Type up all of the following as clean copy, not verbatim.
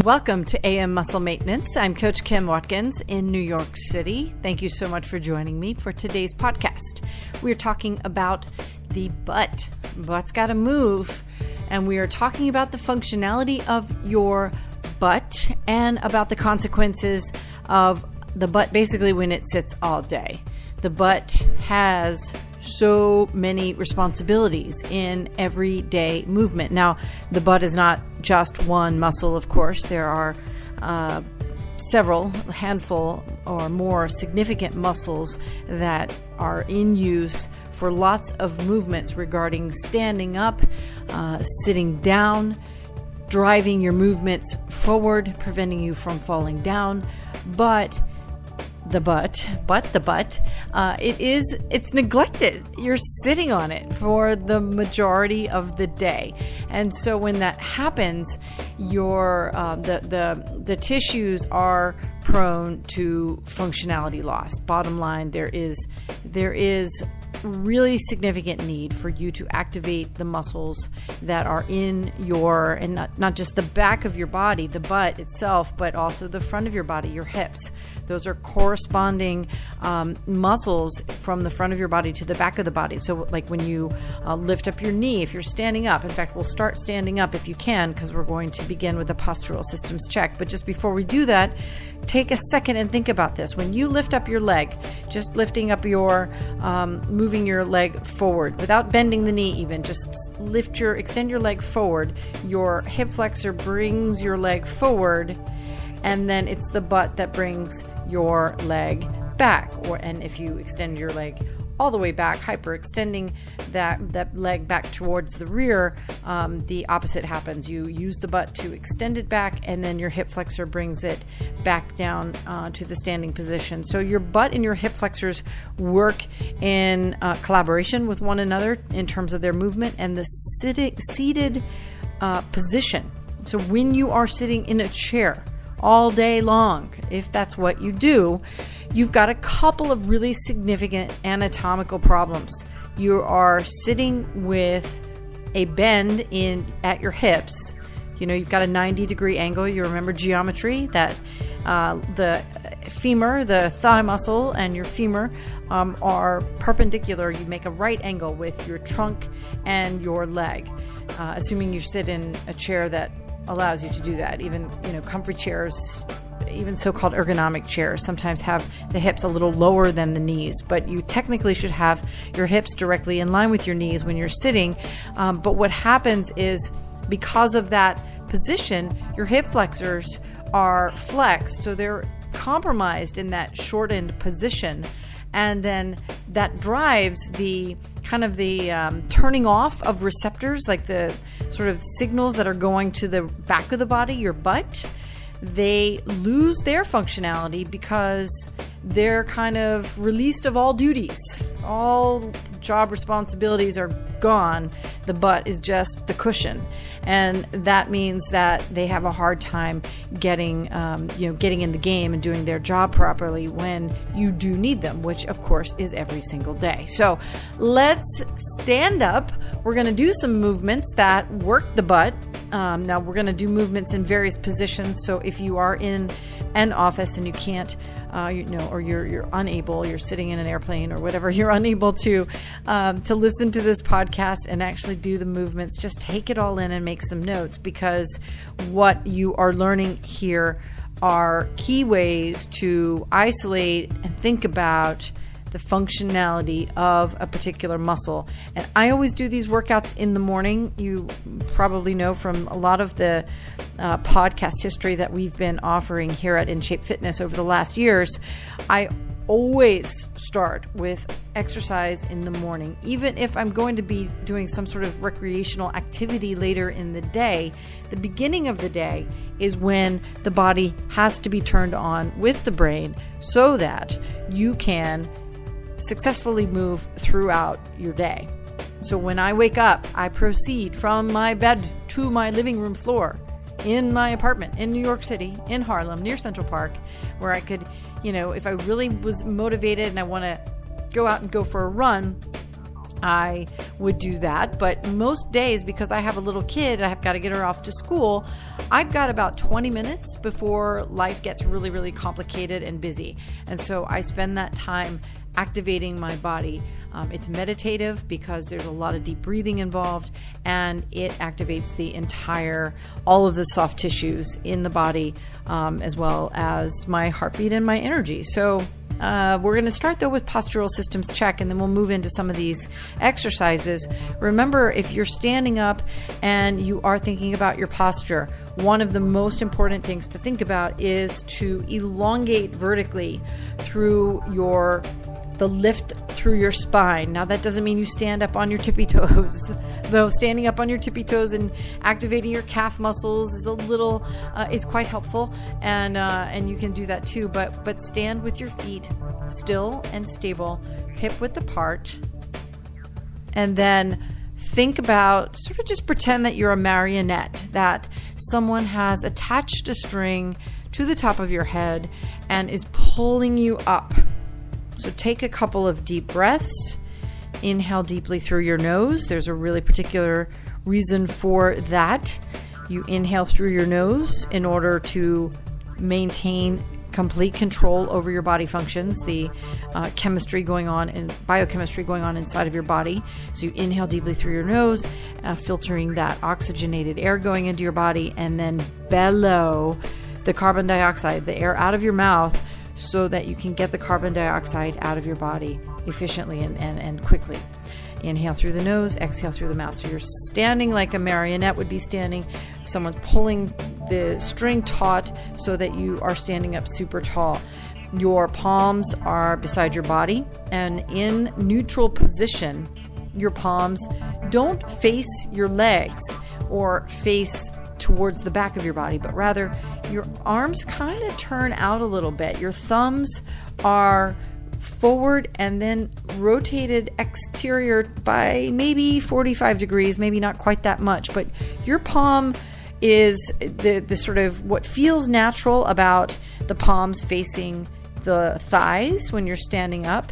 Welcome to AM Muscle Maintenance. I'm Coach Kim Watkins in New York City. Thank you so much for joining me for today's podcast. We're talking about the butt. Butt's got to move. And we are talking about the functionality of your butt and about the consequences of the butt basically when it sits all day. The butt has so many responsibilities in everyday movement. Now, the butt is not just one muscle, of course. There are a handful or more significant muscles that are in use for lots of movements regarding standing up, sitting down, driving your movements forward, preventing you from falling down. But the butt, it's neglected. You're sitting on it for the majority of the day. And so when that happens, your the tissues are prone to functionality loss. Bottom line, there is really significant need for you to activate the muscles that are in your, and not just the back of your body, the butt itself, but also the front of your body, your hips. Those are corresponding muscles from the front of your body to the back of the body. So like when you lift up your knee, if you're standing up, in fact, we'll start standing up if you can, because we're going to begin with a postural systems check. But just before we do that, take a second and think about this. When you lift up your leg, just lifting up your, moving your leg forward without bending the knee even, just extend your leg forward. Your hip flexor brings your leg forward, and then it's the butt that brings your leg back. And if you extend your leg all the way back, hyperextending that leg back towards the rear, the opposite happens. You use the butt to extend it back, and then your hip flexor brings it back down to the standing position. So your butt and your hip flexors work in collaboration with one another in terms of their movement and the seated position. So when you are sitting in a chair all day long, if that's what you do, you've got a couple of really significant anatomical problems. You are sitting with a bend at your hips. You've got a 90-degree angle. You remember geometry, that the femur, the thigh muscle, and your femur are perpendicular. You make a right angle with your trunk and your leg, assuming you sit in a chair that allows you to do that. Even, comfy chairs, even so-called ergonomic chairs, sometimes have the hips a little lower than the knees, but you technically should have your hips directly in line with your knees when you're sitting. But what happens is, because of that position, your hip flexors are flexed, so they're compromised in that shortened position. And then that drives the turning off of receptors, like the sort of signals that are going to the back of the body, your butt. They lose their functionality because they're kind of released of all duties. All job responsibilities are gone. The butt is just the cushion. And that means that they have a hard time getting in the game and doing their job properly when you do need them, which of course is every single day. So let's stand up. We're going to do some movements that work the butt. Now we're going to do movements in various positions. So if you are in an office and you can't, or you're unable, you're sitting in an airplane or whatever, you're unable to listen to this podcast and actually do the movements, just take it all in and make some notes, because what you are learning here are key ways to isolate and think about the functionality of a particular muscle. And I always do these workouts in the morning. You probably know from a lot of the podcast history that we've been offering here at In Shape Fitness over the last years. I always start with exercise in the morning. Even if I'm going to be doing some sort of recreational activity later in the day, the beginning of the day is when the body has to be turned on with the brain so that you can successfully move throughout your day. So when I wake up, I proceed from my bed to my living room floor in my apartment in New York City, in Harlem, near Central Park, where I could, if I really was motivated and I want to go out and go for a run, I would do that. But most days, because I have a little kid, I've got to get her off to school, I've got about 20 minutes before life gets really, really complicated and busy. And so I spend that time activating my body. It's meditative because there's a lot of deep breathing involved, and it activates all of the soft tissues in the body, as well as my heartbeat and my energy. So we're going to start though with postural systems check, and then we'll move into some of these exercises. Remember, if you're standing up and you are thinking about your posture, one of the most important things to think about is to elongate vertically through the lift through your spine. Now, that doesn't mean you stand up on your tippy toes, though standing up on your tippy toes and activating your calf muscles is quite helpful, and you can do that too. But stand with your feet still and stable, hip width apart, and then think about, sort of just pretend that you're a marionette, that someone has attached a string to the top of your head and is pulling you up. So take a couple of deep breaths. Inhale deeply through your nose. There's a really particular reason for that. You inhale through your nose in order to maintain complete control over your body functions, the chemistry going on and biochemistry going on inside of your body. So you inhale deeply through your nose, filtering that oxygenated air going into your body, and then bellow the carbon dioxide, the air out of your mouth, so that you can get the carbon dioxide out of your body efficiently and quickly. Inhale through the nose, exhale through the mouth. So you're standing like a marionette would be standing. Someone's pulling the string taut so that you are standing up super tall. Your palms are beside your body, and in neutral position, your palms don't face your legs or face towards the back of your body, but rather your arms kind of turn out a little bit. Your thumbs are forward and then rotated exterior by maybe 45 degrees, maybe not quite that much, but your palm is the sort of what feels natural about the palms facing the thighs when you're standing up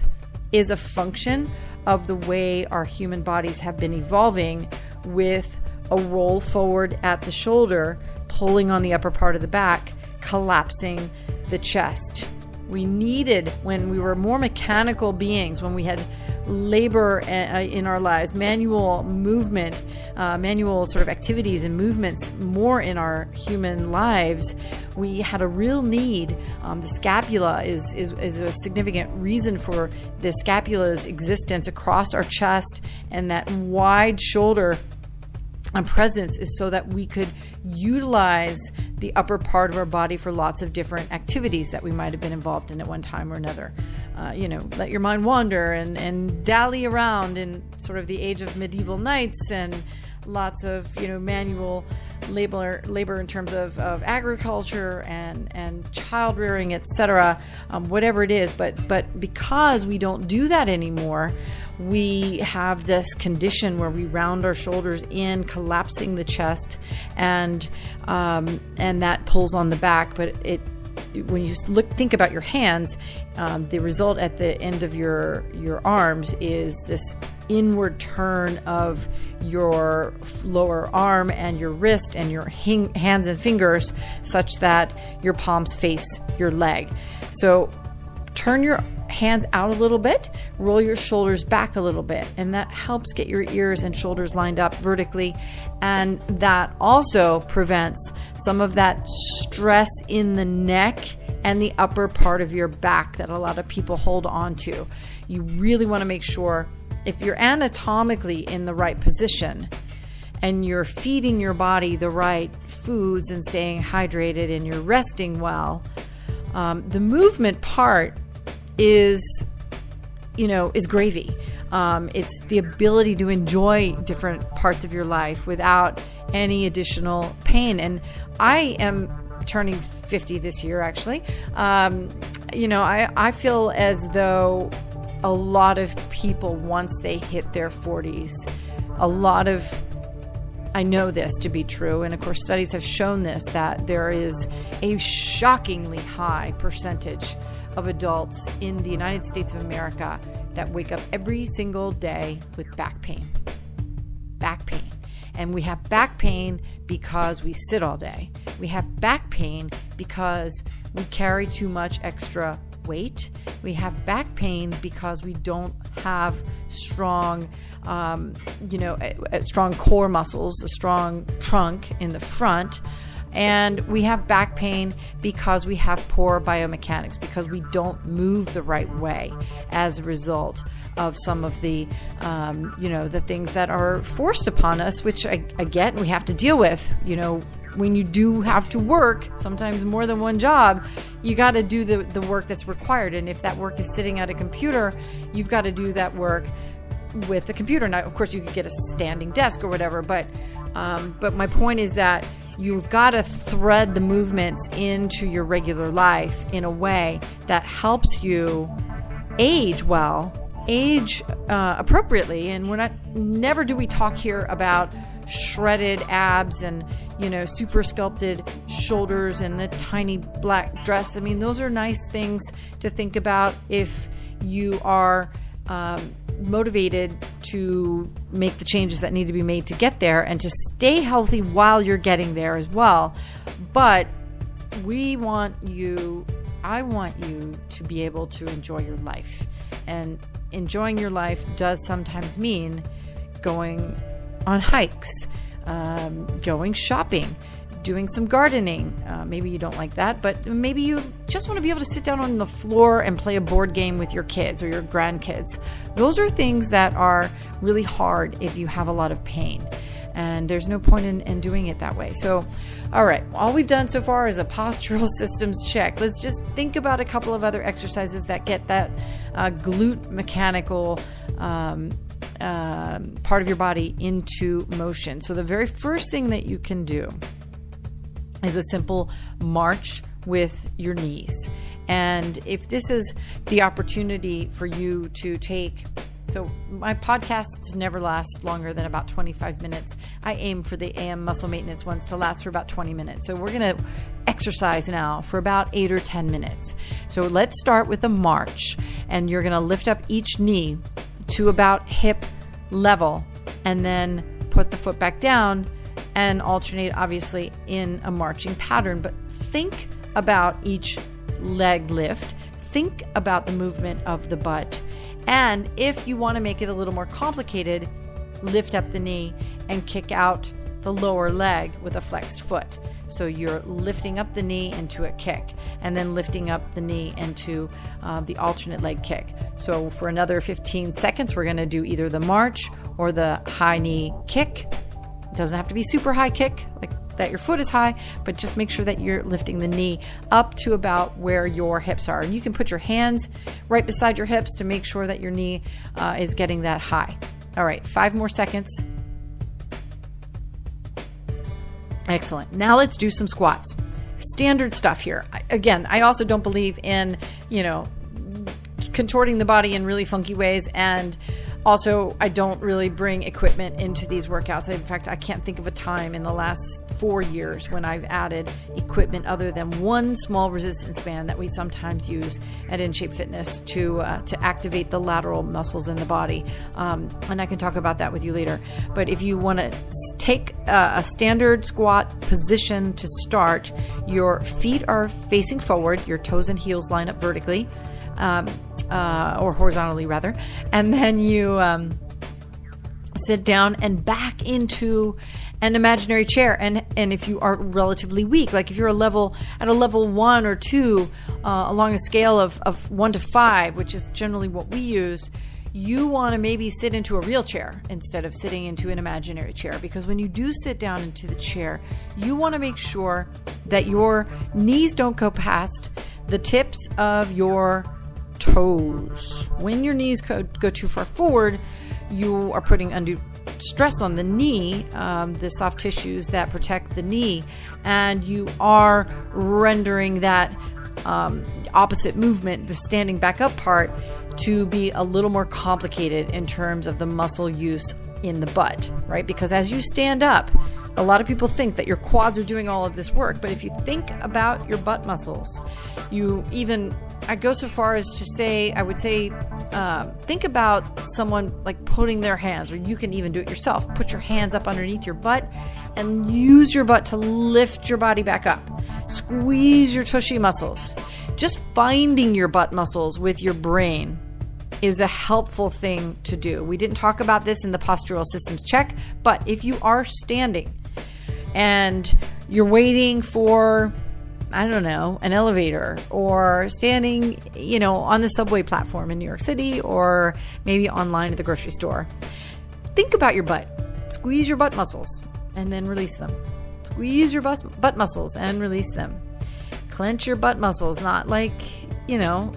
is a function of the way our human bodies have been evolving, with a roll forward at the shoulder, pulling on the upper part of the back, collapsing the chest. We needed, when we were more mechanical beings, when we had labor in our lives, manual movement, manual sort of activities and movements more in our human lives, we had a real need. The scapula is a significant reason for the scapula's existence across our chest, and that wide shoulder presence is so that we could utilize the upper part of our body for lots of different activities that we might have been involved in at one time or another. Let your mind wander and dally around in sort of the age of medieval knights, and lots of manual labor in terms of agriculture and child rearing, etc. Whatever it is, but because we don't do that anymore, we have this condition where we round our shoulders in, collapsing the chest, and that pulls on the back. But when you think about your hands, the result at the end of your arms is this inward turn of your lower arm and your wrist and your hands and fingers, such that your palms face your leg. So turn your hands out a little bit, roll your shoulders back a little bit, and that helps get your ears and shoulders lined up vertically, and that also prevents some of that stress in the neck and the upper part of your back that a lot of people hold on to. You really want to make sure, if you're anatomically in the right position and you're feeding your body the right foods and staying hydrated and you're resting well, the movement part is gravy. It's the ability to enjoy different parts of your life without any additional pain. And I am turning 50 this year, actually. I feel as though a lot of people, once they hit their 40s, I know this to be true, and of course studies have shown this, that there is a shockingly high percentage of adults in the United States of America that wake up every single day with back pain. And we have back pain because we sit all day. We have back pain because we carry too much extra weight. We have back pain because we don't have strong, strong core muscles, a strong trunk in the front. And we have back pain because we have poor biomechanics, because we don't move the right way as a result of some of the, the things that are forced upon us, which I get and we have to deal with. When you do have to work, sometimes more than one job, you got to do the work that's required. And if that work is sitting at a computer, you've got to do that work with the computer. Now, of course, you could get a standing desk or whatever, but my point is that you've got to thread the movements into your regular life in a way that helps you age well, age appropriately. And never do we talk here about shredded abs and super sculpted shoulders and the tiny black dress. I mean, those are nice things to think about if you are motivated to make the changes that need to be made to get there and to stay healthy while you're getting there as well. But I want you to be able to enjoy your life. And enjoying your life does sometimes mean going on hikes, going shopping, doing some gardening. Maybe you don't like that, but maybe you just want to be able to sit down on the floor and play a board game with your kids or your grandkids. Those are things that are really hard if you have a lot of pain. And there's no point in doing it that way. So, all right, all we've done so far is a postural systems check. Let's just think about a couple of other exercises that get that glute mechanical part of your body into motion. So the very first thing that you can do is a simple march with your knees. And if this is the opportunity for you to take, so my podcasts never last longer than about 25 minutes. I aim for the AM muscle maintenance ones to last for about 20 minutes. So we're going to exercise now for about 8 or 10 minutes. So let's start with a march, and you're going to lift up each knee to about hip level and then put the foot back down and alternate, obviously, in a marching pattern. But think about each leg lift. Think about the movement of the butt. And if you want to make it a little more complicated, lift up the knee and kick out the lower leg with a flexed foot. So you're lifting up the knee into a kick and then lifting up the knee into the alternate leg kick. So for another 15 seconds, we're going to do either the march or the high knee kick. It doesn't have to be super high kick, like that your foot is high, but just make sure that you're lifting the knee up to about where your hips are. And you can put your hands right beside your hips to make sure that your knee is getting that high. All right, 5 more seconds. Excellent. Now let's do some squats. Standard stuff here. Again, I also don't believe in, contorting the body in really funky ways. And also, I don't really bring equipment into these workouts. In fact, I can't think of a time in the last 4 years when I've added equipment other than one small resistance band that we sometimes use at InShape Fitness to activate the lateral muscles in the body. And I can talk about that with you later. But if you want to take a standard squat position to start, your feet are facing forward, your toes and heels line up vertically. Or horizontally rather, and then you sit down and back into an imaginary chair. And if you are relatively weak, like if you're at a level 1 or 2 along a scale of 1 to 5, which is generally what we use, you want to maybe sit into a real chair instead of sitting into an imaginary chair. Because when you do sit down into the chair, you want to make sure that your knees don't go past the tips of your toes. When your knees go too far forward, you are putting undue stress on the knee, the soft tissues that protect the knee, and you are rendering that opposite movement, the standing back up part, to be a little more complicated in terms of the muscle use in the butt, right? Because as you stand up, a lot of people think that your quads are doing all of this work, but if you think about your butt muscles, you even I'd go so far as to say, I would say, think about someone like putting their hands, or you can even do it yourself. Put your hands up underneath your butt and use your butt to lift your body back up. Squeeze your tushy muscles. Just finding your butt muscles with your brain is a helpful thing to do. We didn't talk about this in the postural systems check, but if you are standing and you're waiting for, I don't know, an elevator, or standing, on the subway platform in New York City, or maybe online at the grocery store, think about your butt. Squeeze your butt muscles and then release them. Squeeze your butt muscles and release them. Clench your butt muscles, not like, no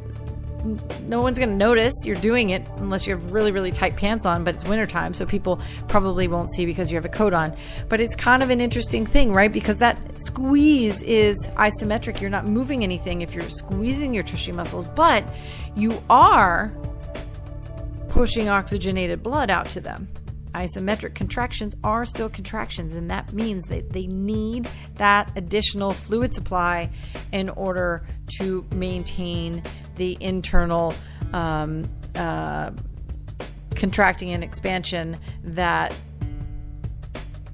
one's going to notice you're doing it unless you have really, really tight pants on, but it's wintertime, so people probably won't see because you have a coat on. But it's kind of an interesting thing, right? Because that squeeze is isometric. You're not moving anything if you're squeezing your tushy muscles, but you are pushing oxygenated blood out to them. Isometric contractions are still contractions, and that means that they need that additional fluid supply in order to maintain the internal contracting and expansion that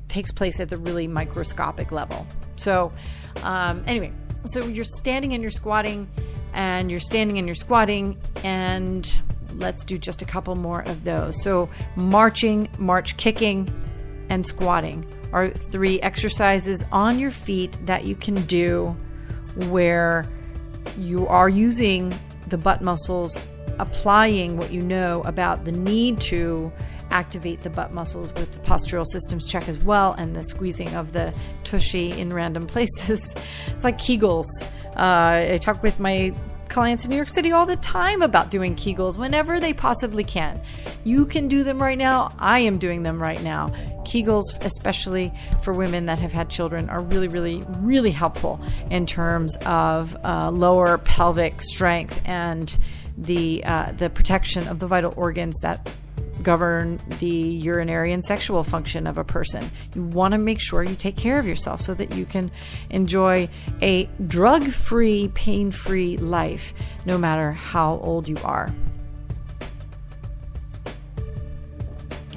takes place at the really microscopic level. So anyway, so you're standing and you're squatting, and you're standing and you're squatting, and let's do just a couple more of those. So march kicking, and squatting are 3 exercises on your feet that you can do where you are using the butt muscles, applying what you know about the need to activate the butt muscles with the postural systems check as well, and the squeezing of the tushy in random places. It's like Kegels. I talk with my clients in New York City all the time about doing Kegels whenever they possibly can. You can do them right now. I am doing them right now. Kegels, especially for women that have had children, are really, really, really helpful in terms of lower pelvic strength and the protection of the vital organs that govern the urinary and sexual function of a person. You want to make sure you take care of yourself so that you can enjoy a drug-free, pain-free life, no matter how old you are.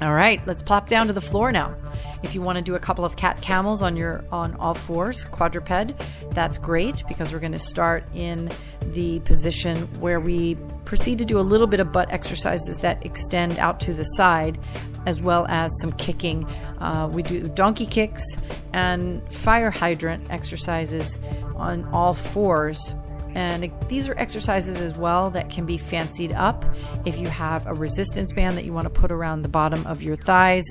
All right, let's plop down to the floor now. If you want to do a couple of cat camels on all fours, quadruped, that's great, because we're going to start in the position where we proceed to do a little bit of butt exercises that extend out to the side, as well as some kicking. We do donkey kicks and fire hydrant exercises on all fours. And these are exercises as well that can be fancied up if you have a resistance band that you want to put around the bottom of your thighs.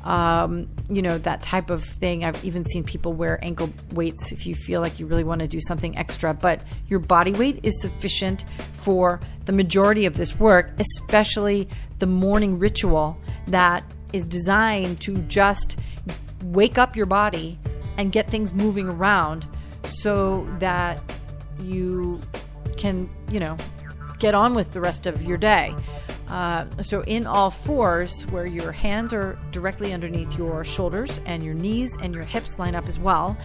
That type of thing. I've even seen people wear ankle weights if you feel like you really want to do something extra. But your body weight is sufficient for the majority of this work, especially the morning ritual that is designed to just wake up your body and get things moving around so that you can, get on with the rest of your day. So in all fours, where your hands are directly underneath your shoulders and your knees and your hips line up as well,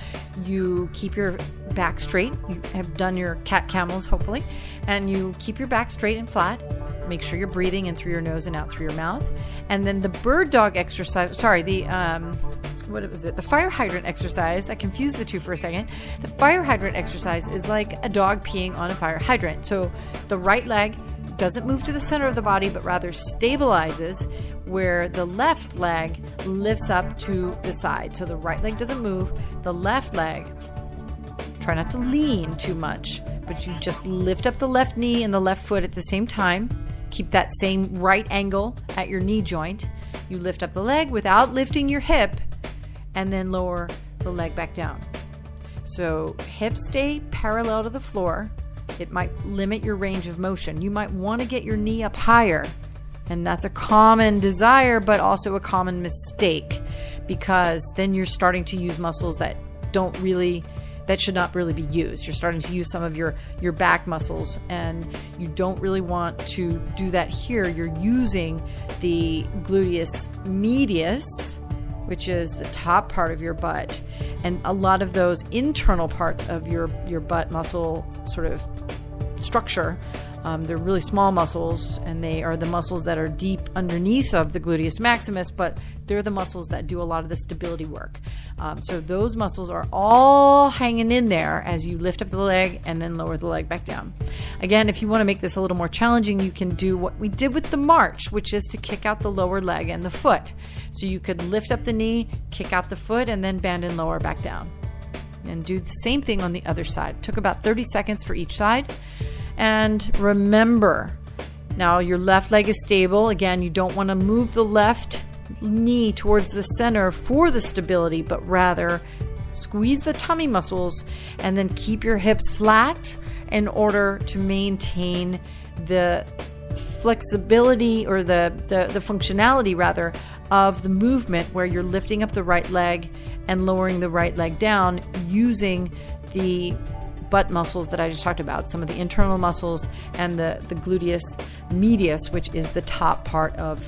you keep your back straight. You have done your cat camels, hopefully, and you keep your back straight and flat. Make sure you're breathing in through your nose and out through your mouth. And then the bird dog exercise, the fire hydrant exercise. I confused the two for a second. The fire hydrant exercise is like a dog peeing on a fire hydrant. So the right leg doesn't move to the center of the body, but rather stabilizes, where the left leg lifts up to the side. So the right leg doesn't move. The left leg, try not to lean too much, but you just lift up the left knee and the left foot at the same time. Keep that same right angle at your knee joint. You lift up the leg without lifting your hip, and then lower the leg back down. So hips stay parallel to the floor. It might limit your range of motion. You might want to get your knee up higher, and that's a common desire, but also a common mistake, because then you're starting to use muscles that should not really be used. You're starting to use some of your back muscles, and you don't really want to do that here. You're using the gluteus medius, which is the top part of your butt, and a lot of those internal parts of your butt muscle sort of structure. They're really small muscles, and they are the muscles that are deep underneath of the gluteus maximus, but they're the muscles that do a lot of the stability work. So those muscles are all hanging in there as you lift up the leg and then lower the leg back down. Again, if you want to make this a little more challenging, you can do what we did with the march, which is to kick out the lower leg and the foot. So you could lift up the knee, kick out the foot, and then bend and lower back down. And do the same thing on the other side. It took about 30 seconds for each side. And remember, now your left leg is stable. Again, you don't want to move the left knee towards the center for the stability, but rather squeeze the tummy muscles and then keep your hips flat in order to maintain the flexibility, or the functionality rather, of the movement, where you're lifting up the right leg and lowering the right leg down using the butt muscles that I just talked about, some of the internal muscles and the gluteus medius, which is the top part of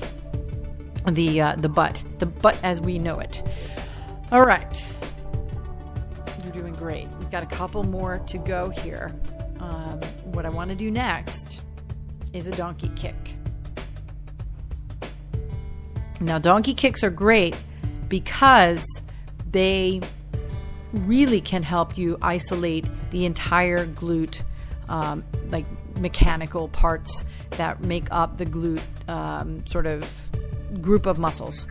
the butt as we know it. All right, you're doing great. We've got a couple more to go here. What I want to do next is a donkey kick. Now, donkey kicks are great because they really can help you isolate the entire glute, like mechanical parts that make up the glute sort of group of muscles.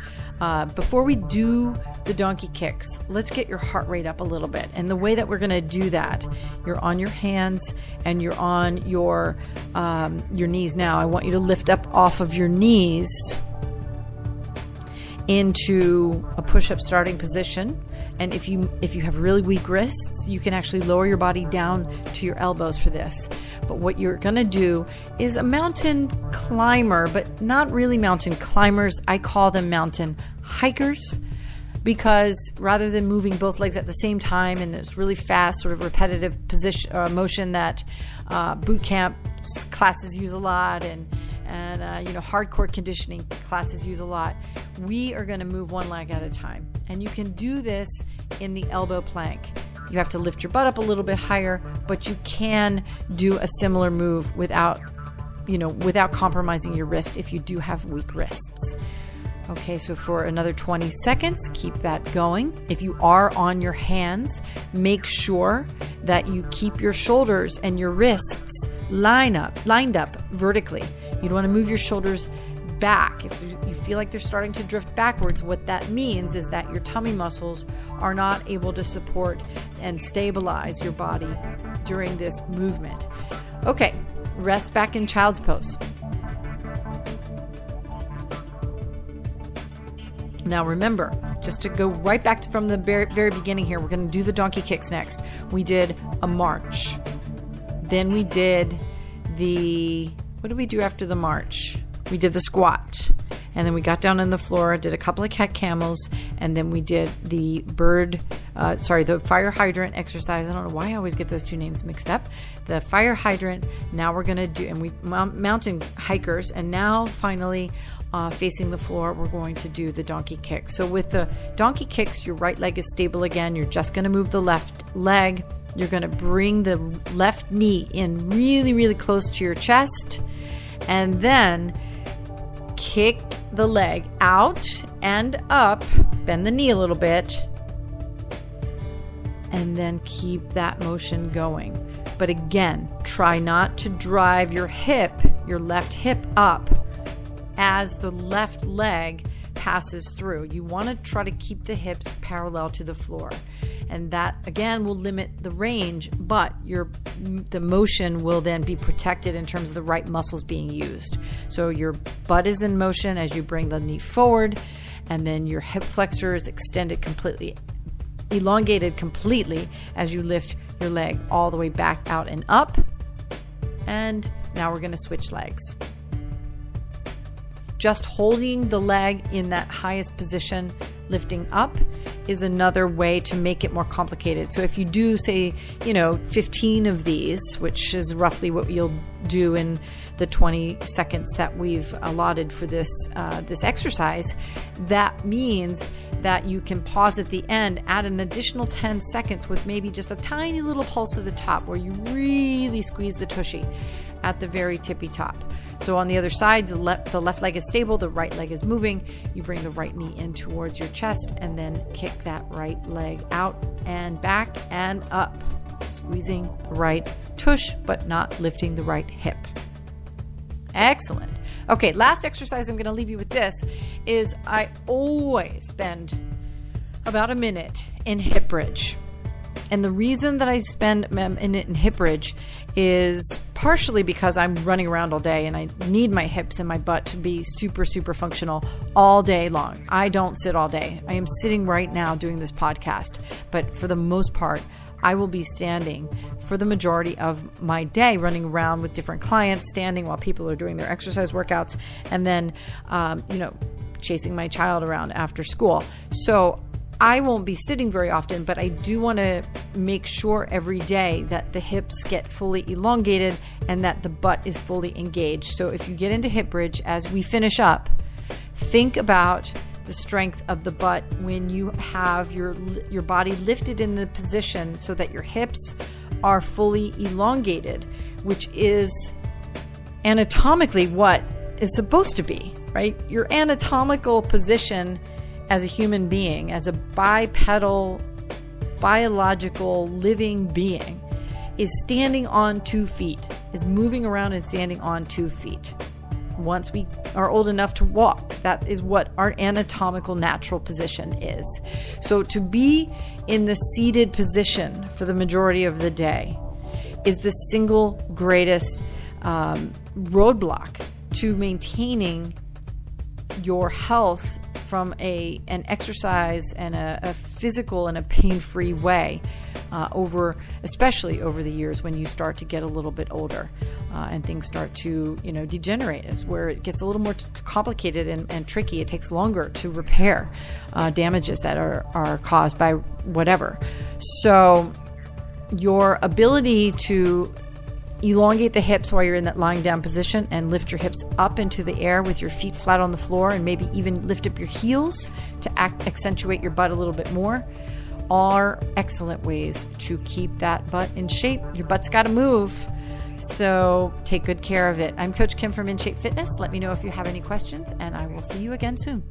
Before we do the donkey kicks, let's get your heart rate up a little bit. And the way that we're going to do that, you're on your hands and you're on your knees. Now, I want you to lift up off of your knees into a push-up starting position. And if you have really weak wrists, you can actually lower your body down to your elbows for this. But what you're going to do is a mountain climber, but not really mountain climbers. I call them mountain hikers, because rather than moving both legs at the same time in this really fast, sort of repetitive position motion that boot camp classes use a lot, and hardcore conditioning classes use a lot, we are going to move one leg at a time. And you can do this in the elbow plank. You have to lift your butt up a little bit higher, but you can do a similar move without compromising your wrist if you do have weak wrists. Okay, so for another 20 seconds, keep that going. If you are on your hands, make sure that you keep your shoulders and your wrists lined up vertically. You don't want to move your shoulders back. If you feel like they're starting to drift backwards, what that means is that your tummy muscles are not able to support and stabilize your body during this movement. Okay, rest back in child's pose. Now remember, just to go right back from the very beginning here, we're going to do the donkey kicks next. We did a march. Then we did what did we do after the march? We did the squat. And then we got down on the floor, did a couple of cat camels, and then we did the the fire hydrant exercise. I don't know why I always get those two names mixed up. The fire hydrant, now we're going to do, and we mountain hikers, and now finally facing the floor, we're going to do the donkey kick. So with the donkey kicks, your right leg is stable again. You're just going to move the left leg. You're going to bring the left knee in really, really close to your chest, and then kick the leg out and up, bend the knee a little bit, and then keep that motion going. But again, try not to drive your left hip up as the left leg passes through. You want to try to keep the hips parallel to the floor. And that, again, will limit the range, but the motion will then be protected in terms of the right muscles being used. So your butt is in motion as you bring the knee forward, and then your hip flexor is elongated completely as you lift your leg all the way back out and up. And now we're going to switch legs. Just holding the leg in that highest position Lifting up is another way to make it more complicated. So if you do, say, 15 of these, which is roughly what you'll do in the 20 seconds that we've allotted for this exercise, that means that you can pause at the end, add an additional 10 seconds with maybe just a tiny little pulse at the top where you really squeeze the tushy at the very tippy top. So on the other side, the left leg is stable, the right leg is moving. You bring the right knee in towards your chest and then kick that right leg out and back and up, squeezing the right tush, but not lifting the right hip. Excellent. Okay, last exercise I'm going to leave you with this is I always spend about a minute in hip bridge. And the reason that I spend a minute in hip bridge is partially because I'm running around all day and I need my hips and my butt to be super, super functional all day long. I don't sit all day. I am sitting right now doing this podcast, but for the most part, I will be standing for the majority of my day, running around with different clients, standing while people are doing their exercise workouts, and then, chasing my child around after school. So I won't be sitting very often, but I do want to make sure every day that the hips get fully elongated and that the butt is fully engaged. So if you get into hip bridge as we finish up, think about the strength of the butt when you have your body lifted in the position so that your hips are fully elongated, which is anatomically what is supposed to be, right? Your anatomical position as a human being, as a bipedal, biological, living being, is standing on 2 feet, is moving around and standing on 2 feet. Once we are old enough to walk, that is what our anatomical natural position is. So to be in the seated position for the majority of the day is the single greatest roadblock to maintaining your health from an exercise and a physical and a pain-free way especially over the years when you start to get a little bit older and things start to degenerate. It's where it gets a little more complicated and tricky. It takes longer to repair damages that are caused by whatever. So your ability to elongate the hips while you're in that lying down position and lift your hips up into the air with your feet flat on the floor and maybe even lift up your heels to accentuate your butt a little bit more are excellent ways to keep that butt in shape. Your butt's got to move, so take good care of it. I'm Coach Kim from InShape Fitness. Let me know if you have any questions, and I will see you again soon.